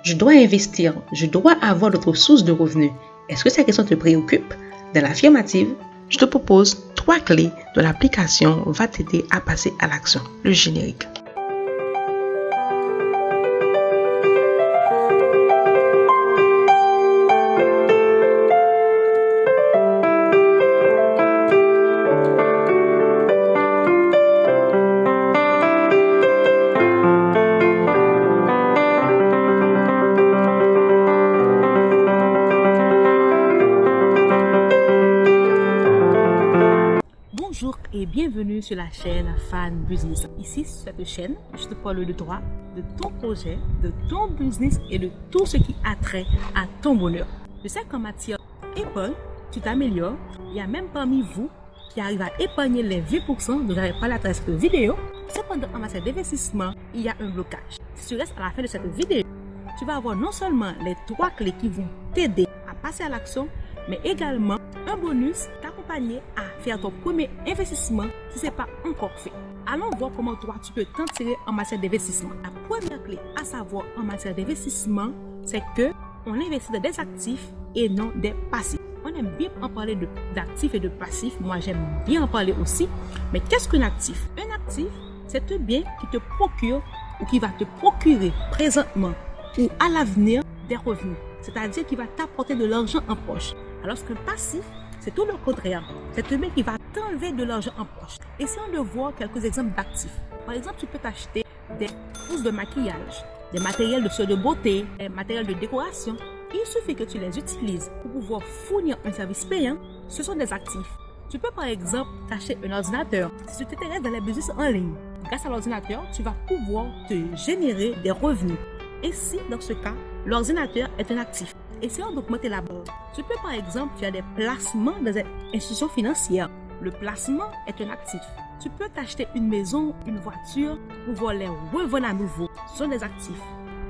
Je dois investir, je dois avoir d'autres sources de revenus. Est-ce que ces questions te préoccupent? Dans l'affirmative, je te propose 3 clés dont l'application va t'aider à passer à l'action. Le générique. Bonjour et bienvenue sur la chaîne Fan Business. Ici, sur cette chaîne, je te parle de toi, de ton projet, de ton business et de tout ce qui a trait à ton bonheur. Je sais qu'en matière épargne, tu t'améliores. Il y a même parmi vous qui arrivent à épargner les 20% dont j'avais parlé à travers cette vidéo. Cependant, en matière d'investissement, il y a un blocage. Si tu restes à la fin de cette vidéo, tu vas avoir non seulement les 3 clés qui vont t'aider à passer à l'action, mais également un bonus t'accompagner à faire ton premier investissement si ce n'est pas encore fait. Allons voir comment toi tu peux t'en tirer en matière d'investissement. La première clé à savoir en matière d'investissement, c'est que on investit dans des actifs et non des passifs. On aime bien en parler d'actifs et de passifs. Moi, j'aime bien en parler aussi. Mais qu'est-ce qu'un actif? Un actif, c'est un bien qui te procure ou qui va te procurer présentement ou à l'avenir des revenus. C'est-à-dire qu'il va t'apporter de l'argent en poche. Alors qu'un passif, c'est tout le contraire. C'est un bien qui va t'enlever de l'argent en poche. Essayons de voir quelques exemples d'actifs. Par exemple, tu peux t'acheter des pousses de maquillage, des matériels de soins de beauté, des matériels de décoration. Il suffit que tu les utilises pour pouvoir fournir un service payant. Ce sont des actifs. Tu peux par exemple t'acheter un ordinateur. Si tu t'intéresses dans les business en ligne, grâce à l'ordinateur, tu vas pouvoir te générer des revenus. Et si, dans ce cas, l'ordinateur est un actif, essayons d'augmenter la base. Tu peux par exemple faire des placements dans des institutions financières. Le placement est un actif. Tu peux t'acheter une maison, une voiture pour pouvoir les revendre à nouveau. Ce sont des actifs.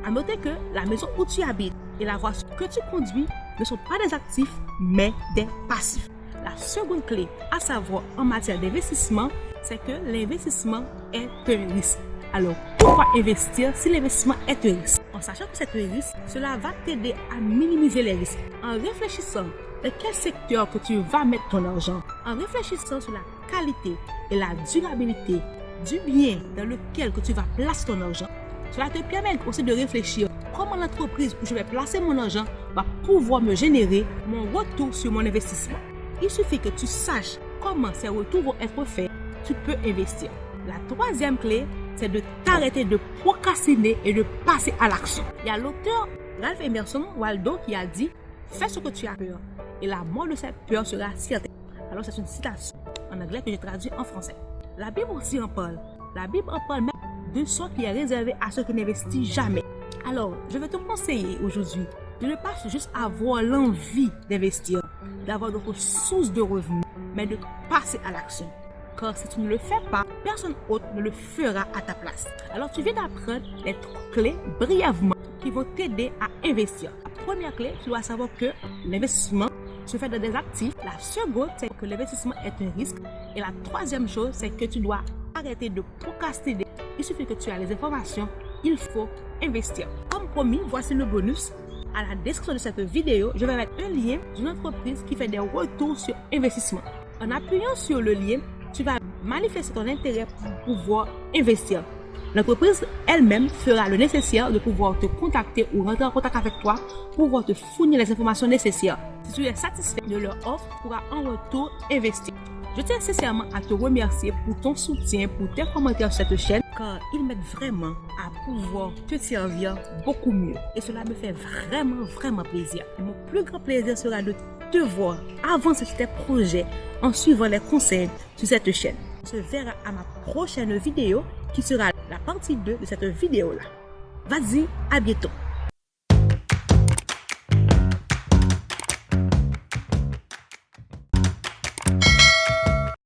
À noter que la maison où tu habites et la voiture que tu conduis ne sont pas des actifs, mais des passifs. La seconde clé à savoir en matière d'investissement, c'est que l'investissement est un risque. Alors, pourquoi investir si l'investissement est un risque? En sachant que c'est un risque, cela va t'aider à minimiser les risques. En réfléchissant dans quel secteur que tu vas mettre ton argent, en réfléchissant sur la qualité et la durabilité du bien dans lequel que tu vas placer ton argent, cela te permet aussi de réfléchir comment l'entreprise où je vais placer mon argent va pouvoir me générer mon retour sur mon investissement. Il suffit que tu saches comment ces retours vont être faits, tu peux investir. La troisième clé, c'est de t'arrêter de procrastiner et de passer à l'action. Il y a l'auteur Ralph Emerson Waldo qui a dit « Fais ce que tu as peur et la mort de cette peur sera certaine ». Alors c'est une citation en anglais que j'ai traduit en français. La Bible aussi en parle. La Bible en parle même de ce qui est réservé à ceux qui n'investissent jamais. Alors, je vais te conseiller aujourd'hui de ne pas juste avoir l'envie d'investir, d'avoir d'autres sources de revenus, mais de passer à l'action. Car si tu ne le fais pas, personne autre ne le fera à ta place. Alors tu viens d'apprendre les 3 clés brièvement qui vont t'aider à investir. La première clé, tu dois savoir que l'investissement se fait dans des actifs. La seconde, c'est que l'investissement est un risque. Et la troisième chose, c'est que tu dois arrêter de procrastiner. Il suffit que tu aies les informations, il faut investir. Comme promis, voici le bonus. À la description de cette vidéo, je vais mettre un lien d'une entreprise qui fait des retours sur investissement. En appuyant sur le lien, tu vas manifester ton intérêt pour pouvoir investir. L'entreprise elle-même fera le nécessaire de pouvoir te contacter ou rentrer en contact avec toi pour pouvoir te fournir les informations nécessaires. Si tu es satisfait de leur offre, tu pourras en retour investir. Je tiens sincèrement à te remercier pour ton soutien, pour tes commentaires sur cette chaîne, car ils m'aident vraiment à pouvoir te servir beaucoup mieux. Et cela me fait vraiment plaisir. Et mon plus grand plaisir sera de te voir avancer sur tes projets en suivant les conseils sur cette chaîne. On se verra à ma prochaine vidéo qui sera la partie 2 de cette vidéo-là. Vas-y, à bientôt.